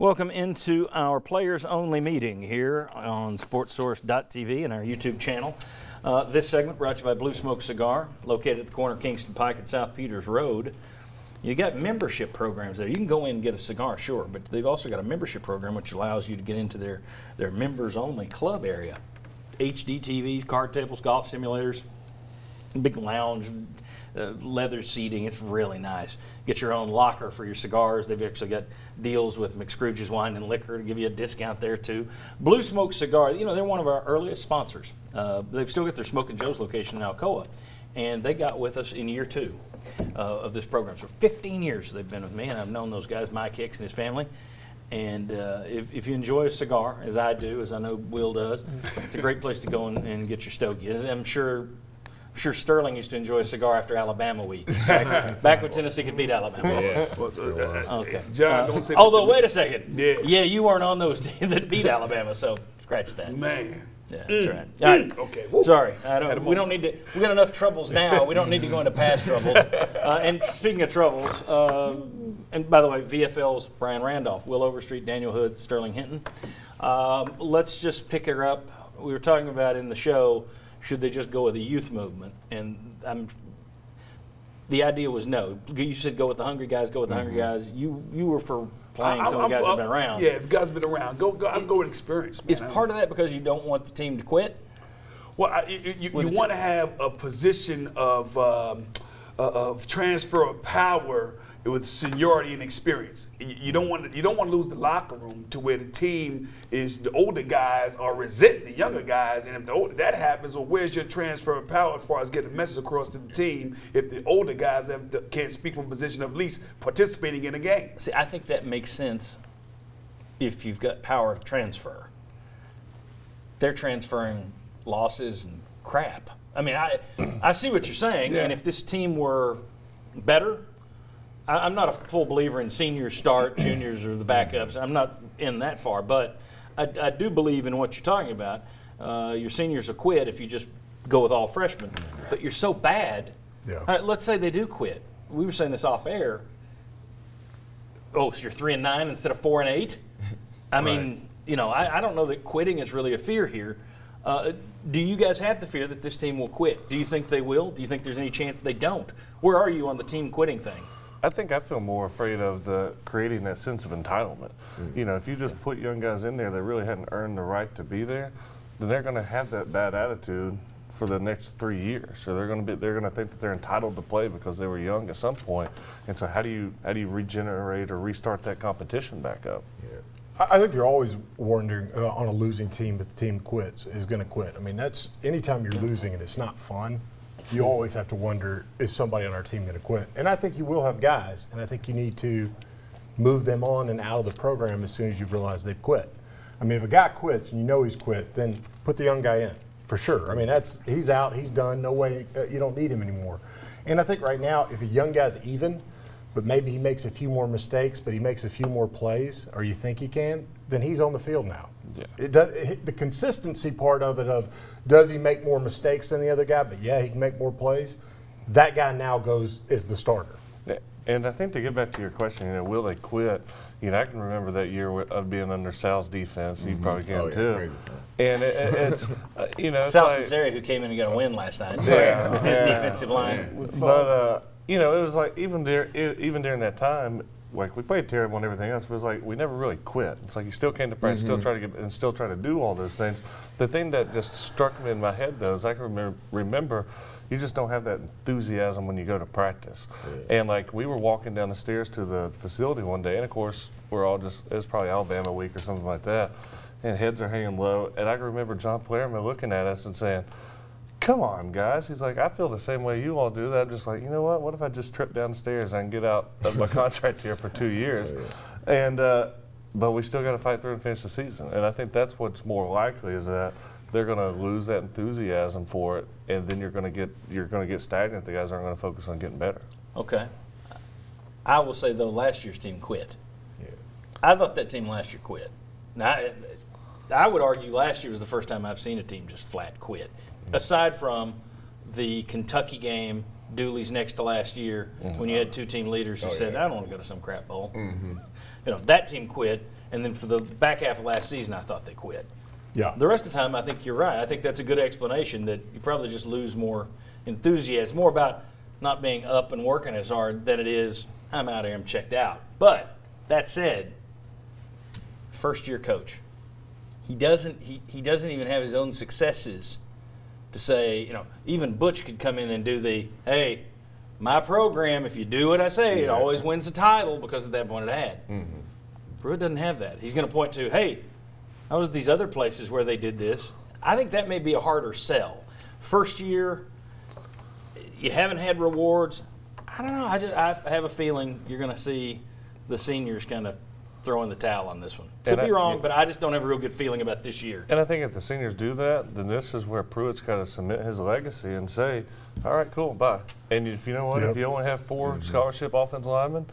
Welcome into our players-only meeting here on SportsSource.tv and our YouTube channel. This segment brought to you by Blue Smoke Cigar, located at the corner of Kingston Pike and South Peters Road. You got membership programs there. You can go in and get a cigar, sure, but they've also got a membership program which allows you to get into their members-only club area. HD TVs, card tables, golf simulators, big lounge, leather seating. It's really nice. Get your own locker for your cigars. They've actually got deals with McScrooge's Wine and Liquor to give you a discount there too. Blue Smoke Cigar, you know, they're one of our earliest sponsors. They've still got their Smoke and Joe's location in Alcoa, and they got with us in year 2 of this program. So 15 years they've been with me, and I've known those guys, Mike Hicks and his family. And if you enjoy a cigar, as I do, as I know Will does, it's a great place to go and get your stogie. I'm sure Sterling used to enjoy a cigar after Alabama week. Back when Tennessee could beat Alabama. Yeah. Okay. John, don't say although, wait a second. Yeah, you weren't on those teams that beat Alabama, so scratch that. Man. Yeah, that's right. All right. Okay. Sorry. We don't need to. We got enough troubles now. We don't need to go into past troubles. And speaking of troubles, and by the way, VFL's Brian Randolph, Will Overstreet, Daniel Hood, Sterling Hinton. Let's just pick her up. We were talking about in the show, should they just go with the youth movement? And the idea was no. You said go with the hungry guys, go with the hungry guys. You were for playing some of the guys that have been around. Yeah, the guys have been around. Go with experience, man. Is part of that because you don't want the team to quit? Well, you want to have a position of transfer of power with seniority and experience. You don't want to lose the locker room to where the team is the older guys are resenting the younger guys, and if that happens, well, where's your transfer of power as far as getting a message across to the team if the older guys can't speak from a position of least participating in a game? See, I think that makes sense if you've got power of transfer. They're transferring losses and crap. I mean, I see what you're saying, and if this team were better, I'm not a full believer in seniors start, juniors or the backups. I'm not in that far, but I do believe in what you're talking about. Your seniors will quit if you just go with all freshmen, but you're so bad. Yeah. All right, let's say they do quit. We were saying this off air. Oh, so you're 3-9 instead of 4-8? I mean, you know, I don't know that quitting is really a fear here. Do you guys have the fear that this team will quit? Do you think they will? Do you think there's any chance they don't? Where are you on the team quitting thing? I think I feel more afraid of creating that sense of entitlement. You know, if you just put young guys in there that really hadn't earned the right to be there, then they're going to have that bad attitude for the next 3 years. So they're going to think that they're entitled to play because they were young at some point. And so how do you regenerate or restart that competition back up? Yeah. I think you're always wondering on a losing team if the team quits, is going to quit. I mean, that's anytime you're losing and it's not fun, you always have to wonder, is somebody on our team going to quit? And I think you will have guys, and I think you need to move them on and out of the program as soon as you realize they've quit. I mean, if a guy quits and you know he's quit, then put the young guy in, for sure. I mean, he's out, he's done, no way, you don't need him anymore. And I think right now, if a young guy's even, but maybe he makes a few more mistakes, but he makes a few more plays, or you think he can, then he's on the field now. Yeah. The consistency part of it does he make more mistakes than the other guy, but yeah, he can make more plays, that guy now is the starter. Yeah. And I think to get back to your question, you know, will they quit? You know, I can remember that year of being under Sal's defense. You probably can too. And it's, you know. Sal Cincinnati, who came in and got a win last night. Yeah. With his defensive line. But, you know, it was like even during that time, like we played terrible and everything else, but it was like we never really quit. It's like you still came to practice, still try to do all those things. The thing that just struck me in my head though is I can remember you just don't have that enthusiasm when you go to practice. Yeah. And like we were walking down the stairs to the facility one day, and of course we're all it was probably Alabama week or something like that, and heads are hanging low. And I can remember John Playerman looking at us and saying, "Come on, guys." He's like, "I feel the same way you all do." That I'm just like, you know what? What if I just trip down the stairs and get out of my contract here for 2 years? And but we still got to fight through and finish the season. And I think that's what's more likely is that they're going to lose that enthusiasm for it, and then you're going to get stagnant. The guys aren't going to focus on getting better. Okay. I will say though, last year's team quit. Yeah. I thought that team last year quit. Now, I would argue last year was the first time I've seen a team just flat quit. Aside from the Kentucky game Dooley's next to last year when you had two team leaders who said, yeah. I don't want to go to some crap bowl. That team quit, and then for the back half of last season, I thought they quit. Yeah. The rest of the time, I think you're right. I think that's a good explanation that you probably just lose more enthusiasm. It's more about not being up and working as hard than it is, I'm out here, I'm checked out. But that said, first-year coach, he doesn't even have his own successes to say, even Butch could come in and do hey, my program, if you do what I say, it always wins the title, because at that point it had. Pruitt doesn't have that. He's going to point to, hey, I was these other places where they did this. I think that may be a harder sell. First year, you haven't had rewards. I don't know. I have a feeling you're going to see the seniors kind of throwing the towel on this one. Could be wrong, but I just don't have a real good feeling about this year. And I think if the seniors do that, then this is where Pruitt's got to submit his legacy and say, all right, cool, bye. And if you know what, if you only have 4 scholarship offensive linemen,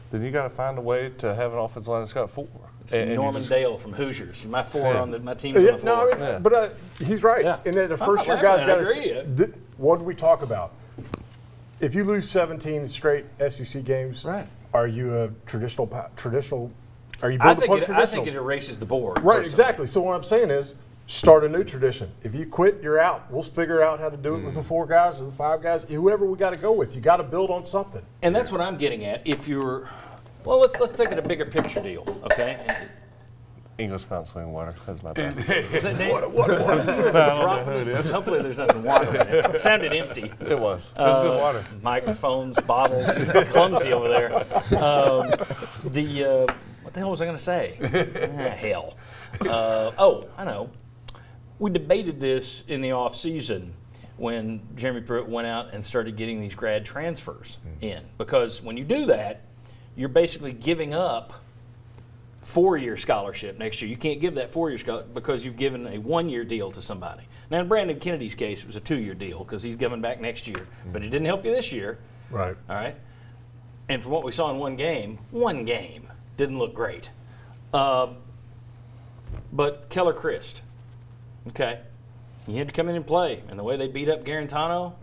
then you got to find a way to have an offensive line that's got 4. And Norman Dale from Hoosiers. My 4 on my team's on the 4. No, but he's right. Yeah. And then the first year guys got to. What did we talk about? If you lose 17 straight SEC games, are you a traditional? Are you built upon traditional? I think it erases the board. Right, personally. exactly. So what I'm saying is, start a new tradition. If you quit, you're out. We'll figure out how to do it with the 4 guys or the 5 guys, whoever we got to go with. You got to build on something. And that's what I'm getting at. If you're, well, let's take it a bigger picture deal, okay? English Mountain Swing water. That's my bad. Is that Dave? Water. Hopefully there's nothing water in it. It sounded empty. It was. It was good water. Microphones, bottles, clumsy over there. What the hell was I going to say? Hell. I know. We debated this in the off season when Jeremy Pruitt went out and started getting these grad transfers in. Because when you do that, you're basically giving up 4-year scholarship next year. You can't give that 4-year scholarship because you've given a 1-year deal to somebody. Now, in Brandon Kennedy's case, it was a 2-year deal because he's coming back next year. But it didn't help you this year. Right. All right. And from what we saw in one game, didn't look great. But Keller Christ, okay, he had to come in and play. And the way they beat up Garantano,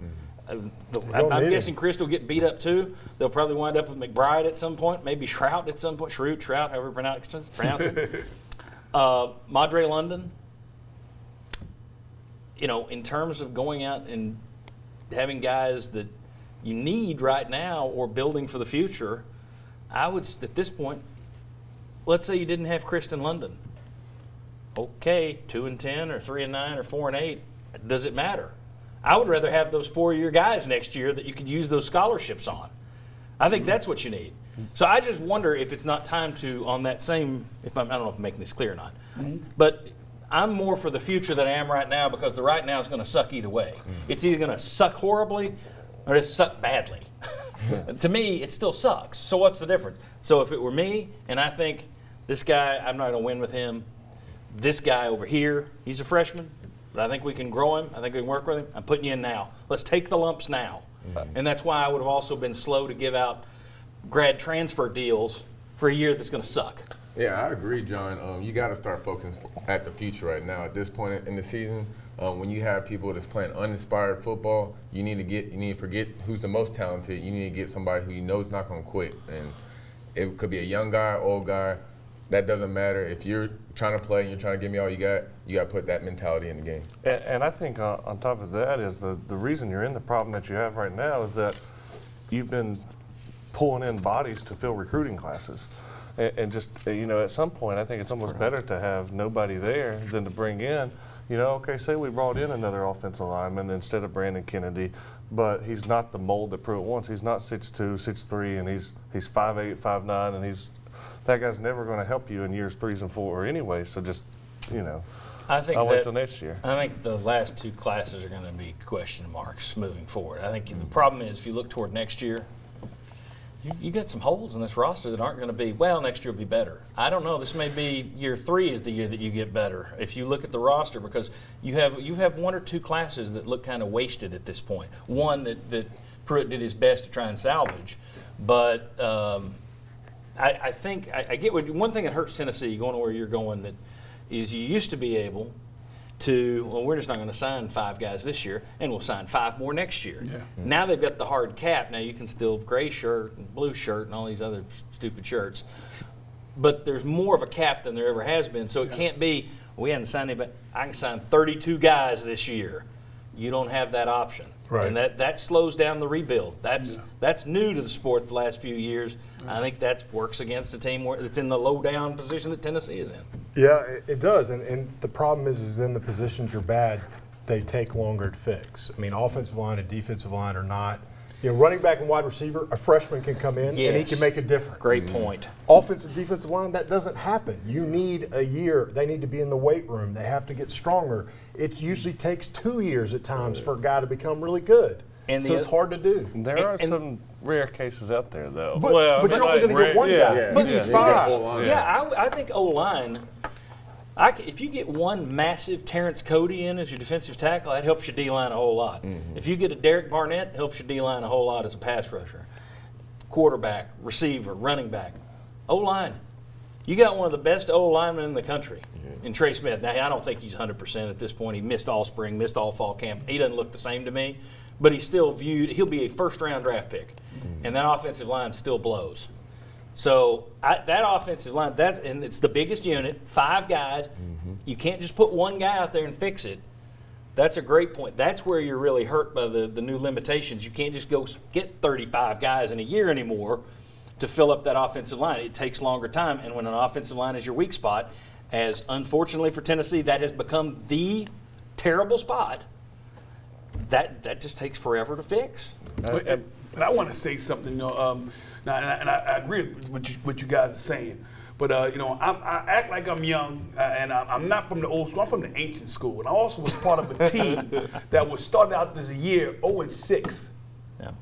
I'm guessing Christ will get beat up too. They'll probably wind up with McBride at some point, maybe Shrout at some point. Shrout, however you pronounce it. Madre London, in terms of going out and having guys that you need right now or building for the future, I would, at this point, let's say you didn't have Kristen London. Okay, 2-10 or 3-9 or 4-8. Does it matter? I would rather have those 4-year guys next year that you could use those scholarships on. I think that's what you need. So I just wonder if it's not time to, on that same, I don't know if I'm making this clear or not, but I'm more for the future than I am right now, because the right now is going to suck either way. It's either going to suck horribly or it's suck badly. To me, it still sucks. So what's the difference? So if it were me, and I think this guy, I'm not going to win with him. This guy over here, he's a freshman, but I think we can grow him. I think we can work with him. I'm putting you in now. Let's take the lumps now. And that's why I would have also been slow to give out grad transfer deals for a year that's going to suck. Yeah, I agree, John. You got to start focusing at the future right now. At this point in the season, when you have people that's playing uninspired football, you need to forget who's the most talented. You need to get somebody who you know is not going to quit. And it could be a young guy, old guy. That doesn't matter. If you're trying to play and you're trying to give me all you got to put that mentality in the game. And I think on top of that is the reason you're in the problem that you have right now is that you've been pulling in bodies to fill recruiting classes. And just, at some point, I think it's almost better to have nobody there than to bring in, okay, say we brought in another offensive lineman instead of Brandon Kennedy, but he's not the mold that Pruitt wants. He's not 6'2", 6'3", and he's 5'8", 5'9", and that guy's never going to help you in years 3 and 4 anyway. So just, I think I'll wait till next year. I think the last 2 classes are going to be question marks moving forward. I think the problem is if you look toward next year, you got some holes in this roster that aren't going to be, well, next year will be better. I don't know. This may be year 3 is the year that you get better if you look at the roster, because you have 1 or 2 classes that look kind of wasted at this point. One that Pruitt did his best to try and salvage, but I think I get one thing that hurts Tennessee going to where you're going, that is you used to be able to, well, we're just not going to sign 5 guys this year, and we'll sign 5 more next year. Yeah. Now they've got the hard cap. Now you can still gray shirt and blue shirt and all these other stupid shirts. But there's more of a cap than there ever has been. So it can't be, we haven't signed anybody. I can sign 32 guys this year. You don't have that option. Right. And that slows down the rebuild. That's new to the sport the last few years. I think that works against a team that's in the low down position that Tennessee is in. Yeah, it does. And the problem is then the positions you're bad, they take longer to fix. I mean, offensive line and defensive line are not. You know, running back and wide receiver, a freshman can come in and he can make a difference. Great point. Offensive, defensive line, that doesn't happen. You need a year. They need to be in the weight room. They have to get stronger. It usually takes 2 years at times for a guy to become really good. And so it's hard to do. There are some rare cases out there, though. But you're only going to get one guy. But you need 5. I think O-line, if you get one massive Terrence Cody in as your defensive tackle, that helps your D-line a whole lot. If you get a Derek Barnett, it helps your D-line a whole lot as a pass rusher. Quarterback, receiver, running back. O-line. You got one of the best O-linemen in the country in Trey Smith. Now, I don't think he's 100% at this point. He missed all spring, missed all fall camp. He doesn't look the same to me. But he's still viewed, he'll be a first-round draft pick. And that offensive line still blows. So that offensive line, and it's the biggest unit, 5 guys. You can't just put one guy out there and fix it. That's a great point. That's where you're really hurt by the new limitations. You can't just go get 35 guys in a year anymore to fill up that offensive line. It takes longer time. And when an offensive line is your weak spot, as unfortunately for Tennessee, that has become the terrible spot, that just takes forever to fix. But I want to say something. You know, now, and I agree with what you guys are saying. But, you know, I act like I'm young, and I'm not from the old school. I'm from the ancient school. And I also was part of a team that was started out this year 0-6. Yeah.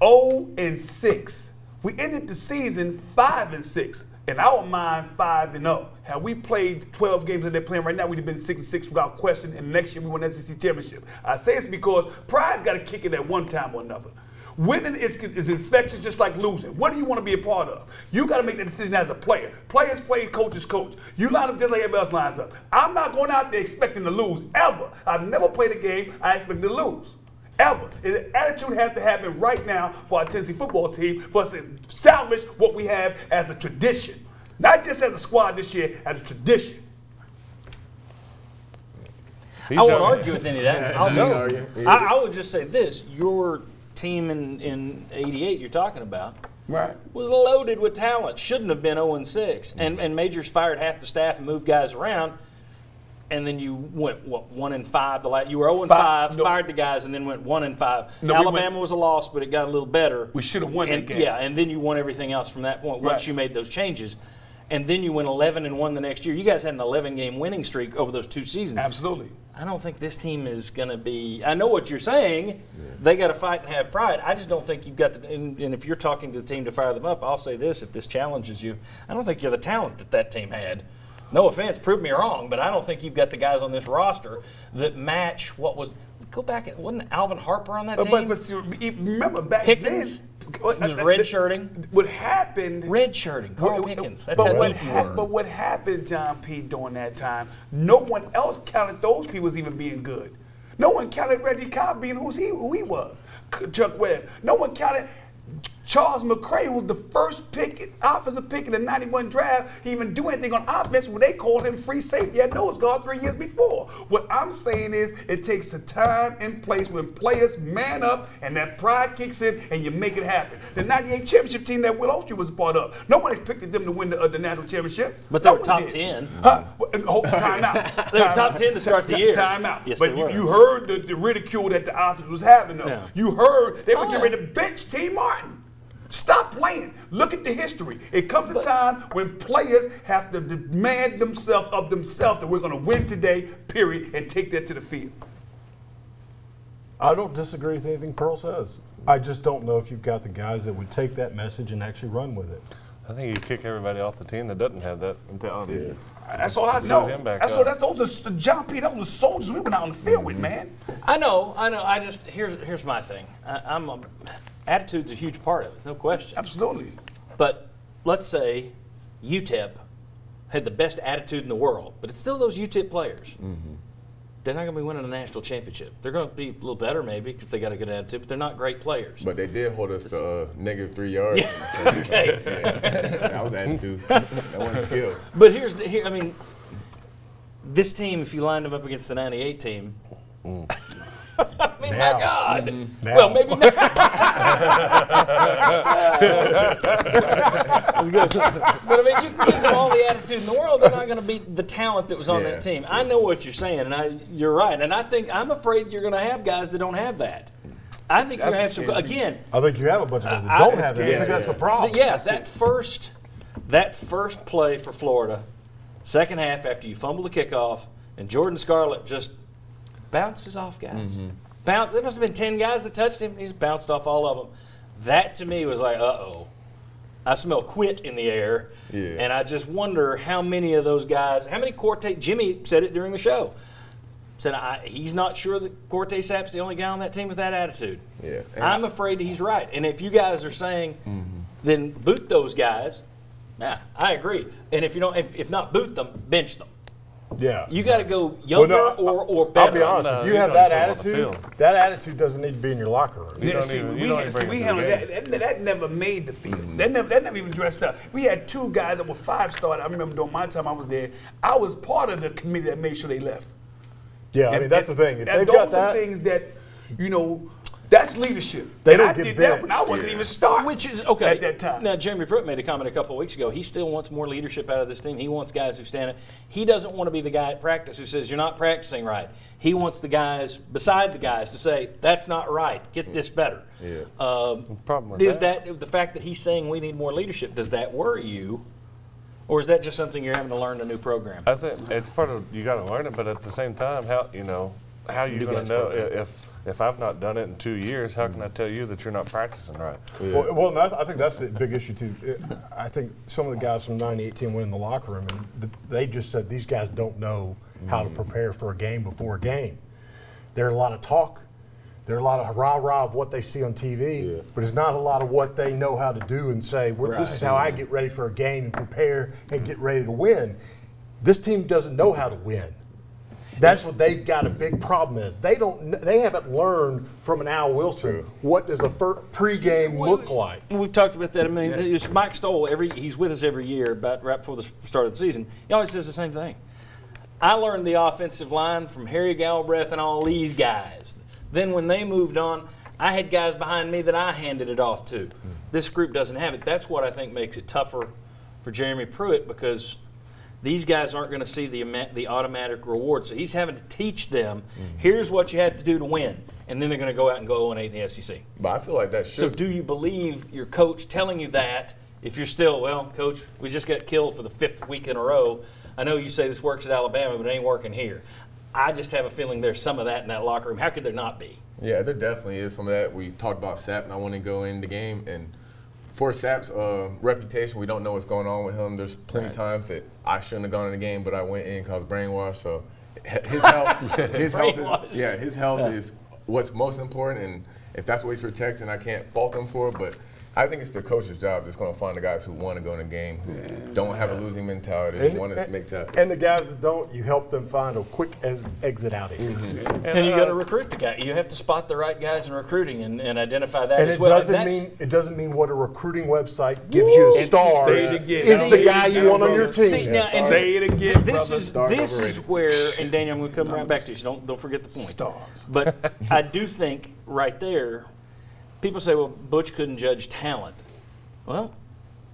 0-6. We ended the season 5-6. In our mind, 5-0. Had we played 12 games that they're playing right now, we'd have been 6-6 without question. And next year we won the SEC championship. I say it's because pride's got to kick in at one time or another. Winning is infectious, just like losing. What do you want to be a part of? You got to make that decision as a player. Players play, coaches coach. You line up just like everybody else lines up. I'm not going out there expecting to lose ever. I've never played a game I expect to lose. Ever. And the attitude has to happen right now for our Tennessee football team for us to salvage what we have as a tradition. Not just as a squad this year, as a tradition. I won't argue with any of that. I would just say this. Your team in '88 you're talking about was loaded with talent. Shouldn't have been 0-6. And Majors fired half the staff and moved guys around. And then you went, what, 1-5? You were 0-5, fired the guys, and then went 1-5. Alabama was a loss, but it got a little better. We should have won that game. Yeah, and then you won everything else from that point once you made those changes. And then you went 11-1 the next year. You guys had an 11-game winning streak over those 2 seasons. Absolutely. I don't think this team is going to be – I know what you're saying. They got to fight and have pride. I just don't think you've got the – and if you're talking to the team to fire them up, I'll say this, if this challenges you, I don't think you're the talent that team had. No offense, prove me wrong, but I don't think you've got the guys on this roster that match what was – go back – wasn't Alvin Harper on that team? But remember back Pickens? then – red shirting. What happened? Red shirting. Carl Pickens. That's how deep you were. But what happened, John P. during that time? No one else counted those people as even being good. No one counted Reggie Cobb being who he was. Chuck Webb. No one counted Charles McCray, was the first offensive pick in the '91 draft. He even do anything on offense when they called him free safety at nose guard 3 years before. What I'm saying is it takes a time and place when players man up and that pride kicks in and you make it happen. The '98 championship team that Will Ostrey was a part of, no one expected them to win the national championship. But they were top 10. Time out. They were top 10 to start the year. Time out. Yes, but you heard the ridicule that the offense was having, though. Yeah. You heard they were getting ready to bench T. Martin. Stop playing. Look at the history. It comes a time when players have to demand themselves that we're going to win today, period, and take that to the field. I don't disagree with anything Pearl says. I just don't know if you've got the guys that would take that message and actually run with it. I think you kick everybody off the team that doesn't have that mentality. That's all I know. Those are John P. Those are soldiers we went out on the field with, man. I know. I just here's my thing. Attitude's a huge part of it, no question. Absolutely. But let's say UTEP had the best attitude in the world, but it's still those UTEP players. they're not going to be winning a national championship. They're going to be a little better maybe if they got a good attitude, but they're not great players. But they did hold us to -3 yards. Yeah. Okay. Yeah. That was attitude. That wasn't skill. But I mean, this team, if you lined them up against the 98 team, I mean, Now. my God. Now. Well, maybe not. But I mean, you can give them all the attitude in the world, they're not going to beat the talent that was on that team. True. I know what you're saying, and you're right. And I'm afraid you're going to have guys that don't have that. I think you're going to have some. Again, I think you have a bunch of guys that don't have that. I think that's the problem. yeah, that first play for Florida, second half after you fumble the kickoff, and Jordan Scarlett just bounces off guys. There must have been 10 guys that touched him. He's bounced off all of them. That to me was like, uh-oh. I smell quit in the air. Yeah. And I just wonder how many of those guys, how many Corte, Jimmy said it during the show, said he's not sure that Corte Sapp's the only guy on that team with that attitude. Yeah. I'm afraid he's right. And if you guys are saying, then boot those guys, yeah, I agree. And if you don't, if not boot them, bench them. Yeah. You got to go younger or better. I'll be honest. No, if you you have don't that put 'em on the attitude, field. that attitude doesn't need to be in your locker room. Yeah, don't see, even- we you don't had- even bring we it to handled the that. That never made the field. That never even dressed up. We had 2 guys that were 5-star. I remember during my time I was there. I was part of the committee that made sure they left. Yeah, I mean, that's the thing. If they've those got are that, things that, you know, that's leadership. They And don't I get did that when I benched. wasn't even starting. Which is okay at that time. Now, Jeremy Pruitt made a comment a couple of weeks ago. He still wants more leadership out of this team. He wants guys who stand up. He doesn't want to be the guy at practice who says you're not practicing right. He wants the guys beside the guys to say that's not right. Get this better. Yeah. Problem with Is that. the fact that he's saying we need more leadership? Does that worry you, or is that just something you're having to learn in a new program? I think it's part of you got to learn it, but at the same time, how you New going guys to know program. if I've not done it in 2 years? How can I tell you that you're not practicing right? well, I think that's the big issue too. I think some of the guys from 98 team went in the locker room and they just said these guys don't know how to prepare for a game before a game. There's a lot of talk. There's a lot of rah-rah of what they see on TV, but it's not a lot of what they know how to do and say, this is how I get ready for a game and prepare and get ready to win. This team doesn't know how to win. That's what they've got a big problem is. They haven't learned from an Al Wilson what does a pregame look like. We've talked about that. I mean, it's Mike Stoll. He's with us every year, about right before the start of the season. He always says the same thing. I learned the offensive line from Harry Galbraith and all these guys. Then when they moved on, I had guys behind me that I handed it off to. This group doesn't have it. That's what I think makes it tougher for Jeremy Pruitt, because these guys aren't going to see the automatic reward. So he's having to teach them, here's what you have to do to win. And then they're going to go out and go 0-8 in the SEC. But I feel like that So should. do you believe your coach telling you that if you're still, well, coach, we just got killed for the 5th week in a row. I know you say this works at Alabama, but it ain't working here. I just have a feeling there's some of that in that locker room. How could there not be? Yeah, there definitely is some of that. We talked about Sapp not wanting to go in the game, and for Sapp's reputation, we don't know what's going on with him. There's plenty of times that I shouldn't have gone in the game, but I went in because brainwashed. So his health, his health is what's most important, and if that's what he's protecting, I can't fault him for it. But I think it's the coach's job that's going to find the guys who want to go in the game, who don't have a losing mentality, who want to make tackles. And the guys that don't, you help them find a quick exit out of here. And you got to recruit the guy. You have to spot the right guys in recruiting and identify that And as it well. doesn't mean what a recruiting website gives you a star. Say it again. It's the guy you want on your team. See, now, and Say it again, this brother. is where, and Daniel, I'm going to come right back to you, so don't forget the point. Stars. But I do think right there, people say, well, Butch couldn't judge talent. Well,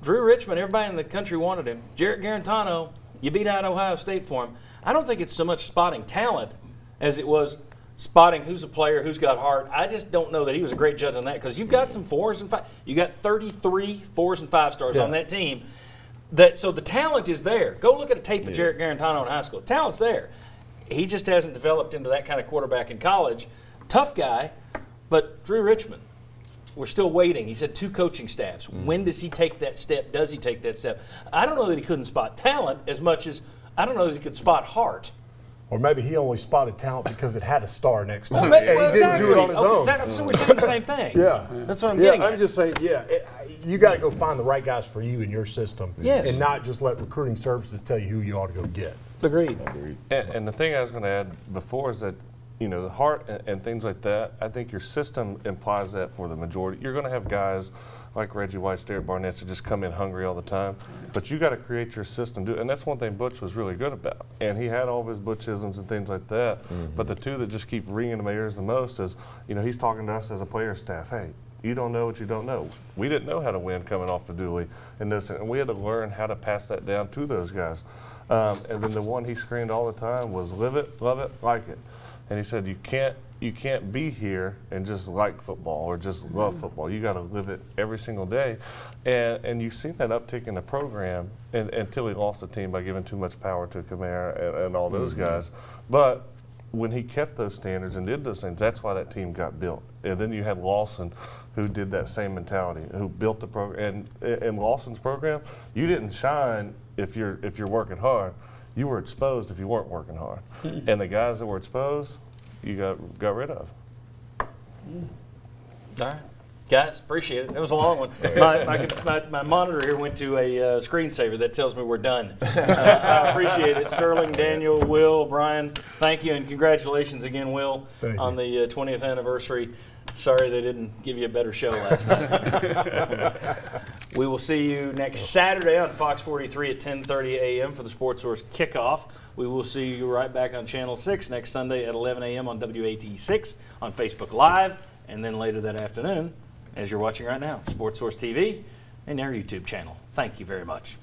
Drew Richmond, everybody in the country wanted him. Jarrett Garantano, you beat out Ohio State for him. I don't think it's so much spotting talent as it was spotting who's a player, who's got heart. I just don't know that he was a great judge on that, because you've got some 4s and 5s. You got 33 4s and 5 stars on that team. So the talent is there. Go look at a tape of Jarrett Garantano in high school. Talent's there. He just hasn't developed into that kind of quarterback in college. Tough guy, but Drew Richmond, we're still waiting. He's had 2 coaching staffs. When does he take that step? Does he take that step? I don't know that he couldn't spot talent as much as I don't know that he could spot heart. Or maybe he only spotted talent because it had a star next to it. Well, And he didn't do it on his own. So we're saying the same thing. Yeah. That's what I'm getting I'm at. just saying, you got to go find the right guys for you in your system, Yes. and not just let recruiting services tell you who you ought to go get. Agreed. And the thing I was going to add before is that, you know, the heart and things like that, I think your system implies that for the majority. You're going to have guys like Reggie White, Derek Barnett that just come in hungry all the time, but you got to create your system. And that's one thing Butch was really good about. And he had all of his Butchisms and things like that, but the two that just keep ringing in my ears the most is, you know, he's talking to us as a player staff, hey, you don't know what you don't know. We didn't know how to win coming off the dually, and we had to learn how to pass that down to those guys. And then the one he screamed all the time was live it, love it, like it. And he said, you can't be here and just like football or just love football. You got to live it every single day. And you've seen that uptick in the program until he lost the team by giving too much power to Kamara and all those guys. But when he kept those standards and did those things, that's why that team got built. And then you had Lawson, who did that same mentality, who built the program. And in Lawson's program, you didn't shine if you're working hard. You were exposed if you weren't working hard. And the guys that were exposed, you got rid of. All right. Guys, appreciate it. That was a long one. My monitor here went to a screensaver that tells me we're done. I appreciate it. Sterling, Daniel, Will, Brian, thank you, and congratulations again, Will, on the 20th anniversary. Sorry they didn't give you a better show last night. We will see you next Saturday on Fox 43 at 10:30 a.m. for the Sports Source kickoff. We will see you right back on Channel 6 next Sunday at 11 a.m. on WATE6 on Facebook Live, and then later that afternoon, as you're watching right now, Sports Source TV and our YouTube channel. Thank you very much.